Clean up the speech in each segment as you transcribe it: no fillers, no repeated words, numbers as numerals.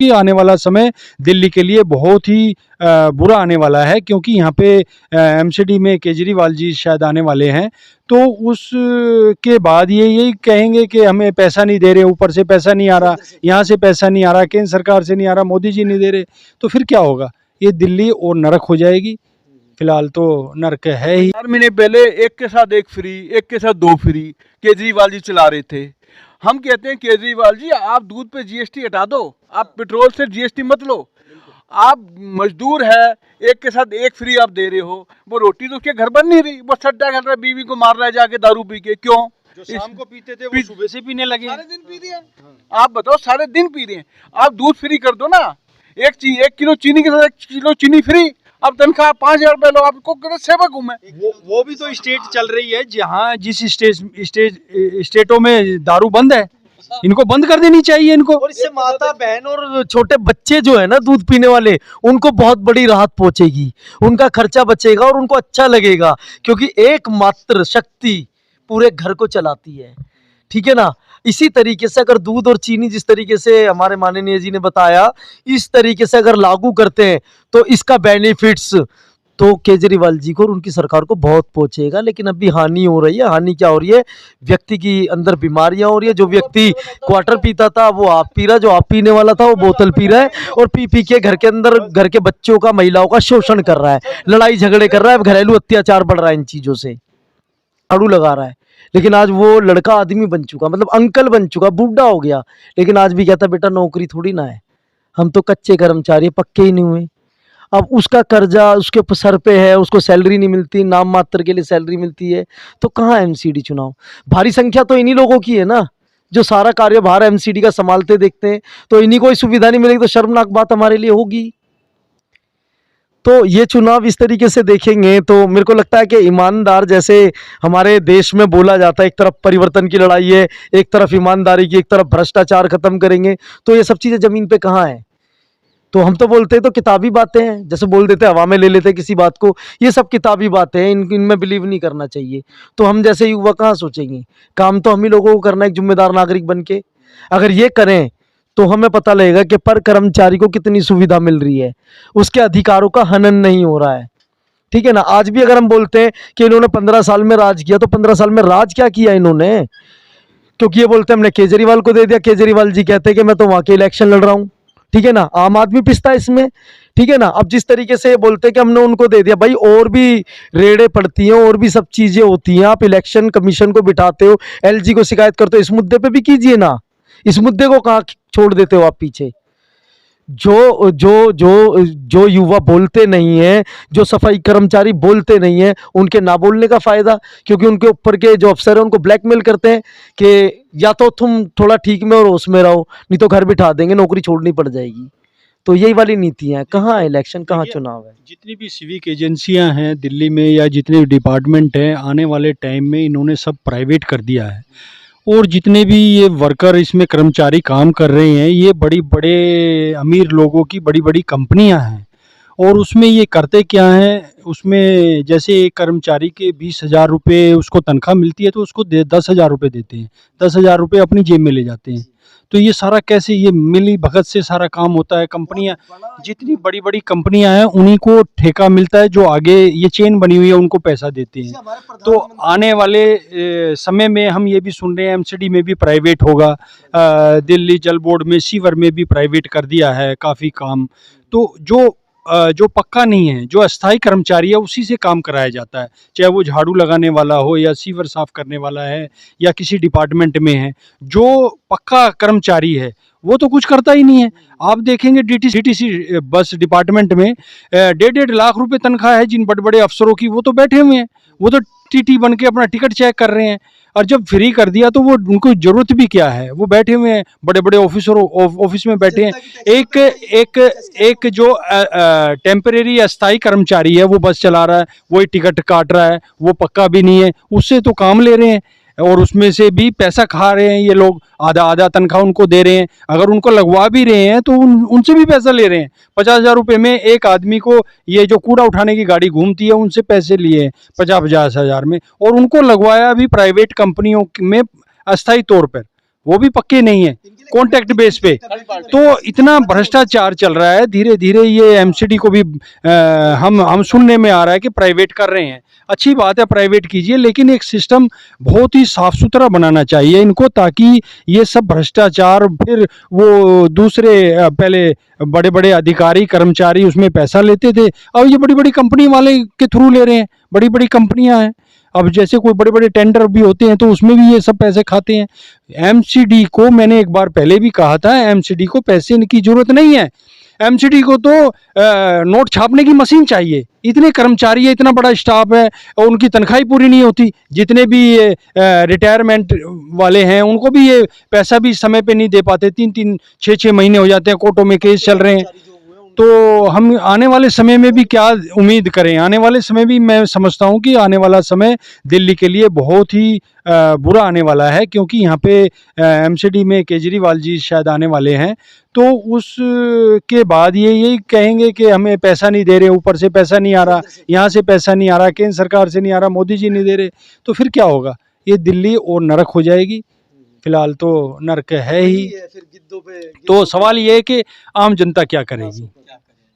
कि आने वाला समय दिल्ली के लिए बहुत ही बुरा आने वाला है, क्योंकि यहाँ पे एमसीडी में केजरीवाल जी शायद आने वाले हैं। तो उस के बाद ये यही कहेंगे कि हमें पैसा नहीं दे रहे, ऊपर से पैसा नहीं आ रहा, यहाँ से पैसा नहीं आ रहा, केंद्र सरकार से नहीं आ रहा, मोदी जी नहीं दे रहे, तो फिर क्या होगा? ये दिल्ली और नरक हो जाएगी। फिलहाल तो नरक है ही। 4 महीने पहले एक के साथ एक फ्री, एक के साथ 2 फ्री केजरीवाल जी चला रहे थे। हम कहते हैं केजरीवाल जी आप दूध पे जीएसटी हटा दो, आप पेट्रोल से जीएसटी मत लो। आप मजदूर है, एक के साथ एक फ्री आप दे रहे हो, वो रोटी तो उसके घर बन नहीं रही, वो सट्टा खेल रहा है, बीवी को मार रहा है जाके दारू पी के। क्यों? जो शाम को पीते थे वो सुबह से पीने लगे। सारे दिन पी रहे हैं। आप बताओ, सारे दिन पी रहे हैं। आप दूध फ्री कर दो ना, एक किलो चीनी के साथ 1 किलो चीनी फ्री। अब तनख्वाह 5,000 रुपए लो, आपको सेवक हूँ मैं। वो भी तो स्टेट चल रही है जहाँ जिस स्टेटों में दारू बंद है, इनको बंद कर देनी चाहिए इनको। और इससे माता बहन और छोटे बच्चे जो है ना दूध पीने वाले, उनको बहुत बड़ी राहत पहुंचेगी, उनका खर्चा बचेगा और उनको अच्छा लगेगा, क्योंकि एकमात्र शक्ति पूरे घर को चलाती है। ठीक है ना? इसी तरीके से अगर दूध और चीनी जिस तरीके से हमारे माननीय जी ने बताया, इस तरीके से अगर लागू करते हैं तो इसका बेनिफिट्स तो केजरीवाल जी को और उनकी सरकार को बहुत पहुंचेगा। लेकिन अभी हानि हो रही है। हानि क्या हो रही है? व्यक्ति की अंदर बीमारियां हो रही है। जो व्यक्ति क्वार्टर पीता था वो आप पी रहा, जो आप पीने वाला था वो बोतल पी रहा है, और पी पी के घर के अंदर घर के बच्चों का, महिलाओं का शोषण कर रहा है, लड़ाई झगड़े कर रहा है, घरेलू अत्याचार बढ़ रहा है, इन चीजों से अड़ू लगा रहा है। लेकिन आज वो लड़का आदमी बन चुका, मतलब अंकल बन चुका, बूढ़ा हो गया, लेकिन आज भी कहता बेटा नौकरी थोड़ी ना है, हम तो कच्चे कर्मचारी, पक्के ही नहीं हुए। अब उसका कर्जा उसके सर पे है, उसको सैलरी नहीं मिलती, नाम मात्र के लिए सैलरी मिलती है, तो कहाँ एमसीडी चुनाव? भारी संख्या तो इन्हीं लोगों की है ना, जो सारा कार्यभार एमसीडी का संभालते देखते हैं। तो इन्हीं को सुविधा नहीं मिलेगी तो शर्मनाक बात हमारे लिए होगी। तो ये चुनाव इस तरीके से देखेंगे तो मेरे को लगता है कि ईमानदार, जैसे हमारे देश में बोला जाता है, एक तरफ परिवर्तन की लड़ाई है, एक तरफ ईमानदारी की, एक तरफ भ्रष्टाचार खत्म करेंगे, तो ये सब चीजें जमीन पे कहाँ है? तो हम तो बोलते हैं तो किताबी बातें हैं, जैसे बोल देते हैं, हवा में ले लेते हैं किसी बात को, ये सब किताबी बातें हैं, इनमें बिलीव नहीं करना चाहिए। तो हम जैसे युवा कहाँ सोचेंगे? काम तो हम ही लोगों को करना है, एक जिम्मेदार नागरिक बन के। अगर ये करें तो हमें पता लगेगा कि पर कर्मचारी को कितनी सुविधा मिल रही है, उसके अधिकारों का हनन नहीं हो रहा है। ठीक है ना? आज भी अगर हम बोलते हैं कि इन्होंने 15 साल में राज किया, तो 15 साल में राज क्या किया इन्होंने? क्योंकि ये बोलते हैं हमने केजरीवाल को दे दिया, केजरीवाल जी कहते हैं कि मैं तो वहां के इलेक्शन लड़ रहा हूं। ठीक है ना? आम आदमी पिसता है इसमें। ठीक है ना? अब जिस तरीके से बोलते हैं कि हमने उनको दे दिया, भाई और भी रेडें पड़ती हैं, और भी सब चीजें होती हैं। आप इलेक्शन कमीशन को बिठाते हो, एलजी को शिकायत करते हो, इस मुद्दे पे भी कीजिए ना। इस मुद्दे को कहाँ छोड़ देते हो आप पीछे? जो जो जो जो युवा बोलते नहीं है, जो सफाई कर्मचारी बोलते नहीं है, उनके ना बोलने का फायदा, क्योंकि उनके ऊपर के जो अफसर है उनको ब्लैकमेल करते हैं कि या तो तुम थोड़ा ठीक में और होश में रहो, नहीं तो घर बिठा देंगे, नौकरी छोड़नी पड़ जाएगी। तो यही वाली नीतियां हैं। कहाँ इलेक्शन, कहाँ चुनाव है? जितनी भी सिविक एजेंसियां हैं दिल्ली में, या जितने भी डिपार्टमेंट हैं, आने वाले टाइम में इन्होंने सब प्राइवेट कर दिया है। और जितने भी ये वर्कर, इसमें कर्मचारी काम कर रहे हैं, ये बड़ी बड़े अमीर लोगों की बड़ी बड़ी कंपनियां हैं। और उसमें ये करते क्या हैं, उसमें जैसे एक कर्मचारी के 20,000 रुपये उसको तनख्वाह मिलती है, तो उसको 10,000 रुपये देते हैं, 10,000 रुपये अपनी जेब में ले जाते हैं। तो ये सारा कैसे, ये मिली भगत से सारा काम होता है। कंपनियां, जितनी बड़ी बड़ी कंपनियां हैं उन्हीं को ठेका मिलता है, जो आगे ये चेन बनी हुई है उनको पैसा देते हैं। तो आने वाले समय में हम ये भी सुन रहे हैं एमसीडी में भी प्राइवेट होगा, दिल्ली जल बोर्ड में, सीवर में भी प्राइवेट कर दिया है काफ़ी काम। तो जो पक्का नहीं है, जो अस्थाई कर्मचारी है, उसी से काम कराया जाता है, चाहे वो झाड़ू लगाने वाला हो, या सीवर साफ करने वाला है, या किसी डिपार्टमेंट में है। जो पक्का कर्मचारी है वो तो कुछ करता ही नहीं है। आप देखेंगे डीटीसी बस डिपार्टमेंट में 1.5 लाख रुपए तनख्वाह है जिन बड़े बड़े अफसरों की, वो तो बैठे हुए हैं, वो तो टीटी बन के अपना टिकट चेक कर रहे हैं। और जब फ्री कर दिया तो वो उनको जरूरत भी क्या है, वो बैठे हुए हैं, बड़े बड़े ऑफिस में बैठे हैं। एक जो टेम्परेरी अस्थाई कर्मचारी है वो बस चला रहा है, वही टिकट काट रहा है, वो पक्का भी नहीं है, उससे तो काम ले रहे हैं और उसमें से भी पैसा खा रहे हैं ये लोग। आधा आधा तनख्वाह उनको दे रहे हैं, अगर उनको लगवा भी रहे हैं तो उनसे भी पैसा ले रहे हैं। 50,000 रुपये में एक आदमी को, ये जो कूड़ा उठाने की गाड़ी घूमती है, उनसे पैसे लिए हैं 50,000 में, और उनको लगवाया भी प्राइवेट कंपनियों में अस्थायी तौर पर, वो भी पक्के नहीं है। कॉन्ट्रैक्ट बेस पे। तो इतना भ्रष्टाचार चल रहा है, धीरे धीरे ये एमसीडी को भी हम सुनने में आ रहा है कि प्राइवेट कर रहे हैं। अच्छी बात है, प्राइवेट कीजिए, लेकिन एक सिस्टम बहुत ही साफ सुथरा बनाना चाहिए इनको, ताकि ये सब भ्रष्टाचार फिर वो दूसरे पहले बड़े बड़े अधिकारी कर्मचारी उसमें पैसा लेते थे, अब ये बड़ी बड़ी कंपनी वाले के थ्रू ले रहे हैं, बड़ी बड़ी कंपनियां हैं। अब जैसे कोई बड़े बड़े टेंडर भी होते हैं तो उसमें भी ये सब पैसे खाते हैं। एमसीडी को मैंने एक बार पहले भी कहा था, एमसीडी को पैसे की जरूरत नहीं है, एमसीडी को तो नोट छापने की मशीन चाहिए। इतने कर्मचारी है, इतना बड़ा स्टाफ है और उनकी तनख्वाही पूरी नहीं होती। जितने भी ये रिटायरमेंट वाले हैं उनको भी ये पैसा भी समय पे नहीं दे पाते, 3-3 6-6 महीने हो जाते हैं, कोर्टों में केस चल रहे हैं। तो हम आने वाले समय में भी क्या उम्मीद करें? आने वाले समय भी मैं समझता हूँ कि आने वाला समय दिल्ली के लिए बहुत ही बुरा आने वाला है, क्योंकि यहाँ पे एमसीडी में केजरीवाल जी शायद आने वाले हैं। तो उस के बाद ये यही कहेंगे कि हमें पैसा नहीं दे रहे, ऊपर से पैसा नहीं आ रहा, यहाँ से पैसा नहीं आ रहा, केंद्र सरकार से नहीं आ रहा, मोदी जी नहीं दे रहे, तो फिर क्या होगा? ये दिल्ली और नरक हो जाएगी। फिलहाल तो नरक है ही। तो सवाल ये है कि आम जनता क्या करेगी?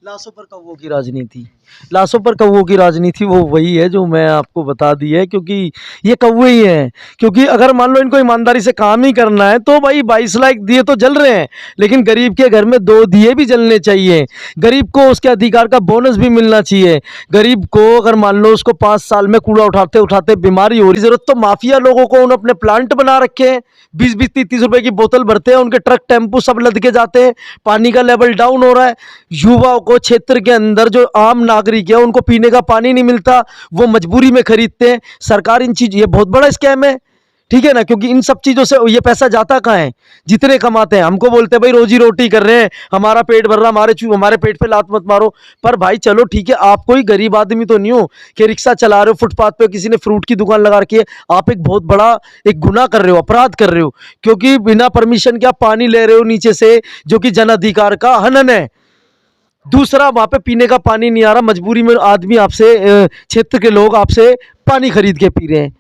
लाशों पर कौवों की राजनीति, लाशों पर कौवों की राजनीति वो वही है जो मैं आपको बता दी है, क्योंकि ये कौवे ही हैं। क्योंकि अगर मान लो इनको ईमानदारी से काम ही करना है तो भाई 22 लाख दिए तो जल रहे हैं, लेकिन गरीब के घर में 2 दिए भी जलने चाहिए। गरीब को उसके अधिकार का बोनस भी मिलना चाहिए। गरीब को अगर मान लो उसको 5 साल में कूड़ा उठाते उठाते बीमारी हो रही जरूरत, तो माफिया लोगों को उन्होंने अपने प्लांट बना रखे हैं, 20-20 30-30 रुपए की बोतल भरते हैं, उनके ट्रक टेम्पू सब लद के जाते हैं, पानी का लेवल डाउन हो रहा है। युवाओं को क्षेत्र के अंदर जो आम नागरिक है उनको पीने का पानी नहीं मिलता, वो मजबूरी में खरीदते हैं। सरकार इन चीज, ये बहुत बड़ा स्कैम है, ठीक है ना, क्योंकि इन सब चीजों से ये पैसा जाता कहाँ है? जितने कमाते हैं हमको बोलते हैं भाई रोजी रोटी कर रहे हैं, हमारा पेट भर रहा, हमारे पेट पे लात मत मारो। पर भाई चलो ठीक है, आप कोई गरीब आदमी तो नहीं हो कि रिक्शा चला रहे हो, फुटपाथ पे किसी ने फ्रूट की दुकान लगा रखी है, आप एक बहुत बड़ा एक गुनाह कर रहे हो, अपराध कर रहे हो, क्योंकि बिना परमिशन के आप पानी ले रहे हो नीचे से, जो कि जन अधिकार का हनन है। दूसरा, वहां पे पीने का पानी नहीं आ रहा, मजबूरी में आदमी आपसे, क्षेत्र के लोग आपसे पानी खरीद के पी रहे हैं।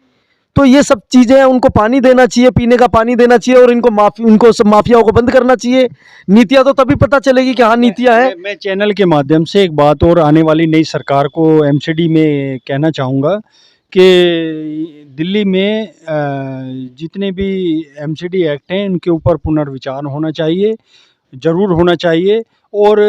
तो ये सब चीजें हैं, उनको पानी देना चाहिए, पीने का पानी देना चाहिए, और इनको सब माफियाओं को बंद करना चाहिए। नीतियां तो तभी पता चलेगी कि हाँ नीतियां हैं। मैं चैनल के माध्यम से एक बात और आने वाली नई सरकार को एमसीडी में कहना चाहूँगा कि दिल्ली में जितने भी एमसीडी एक्ट हैं इनके ऊपर पुनर्विचार होना चाहिए, ज़रूर होना चाहिए। और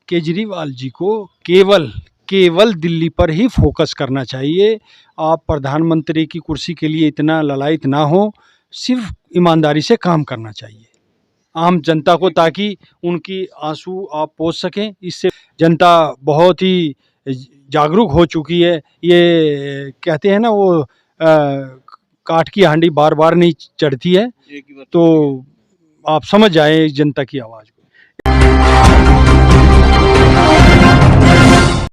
केजरीवाल जी को केवल दिल्ली पर ही फोकस करना चाहिए। आप प्रधानमंत्री की कुर्सी के लिए इतना ललायत ना हो, सिर्फ ईमानदारी से काम करना चाहिए आम जनता को, ताकि उनकी आंसू आप पोंछ सकें। इससे जनता बहुत ही जागरूक हो चुकी है। ये कहते हैं ना वो काठ की हांडी बार बार नहीं चढ़ती है, तो आप समझ जाएं जनता की आवाज़ को।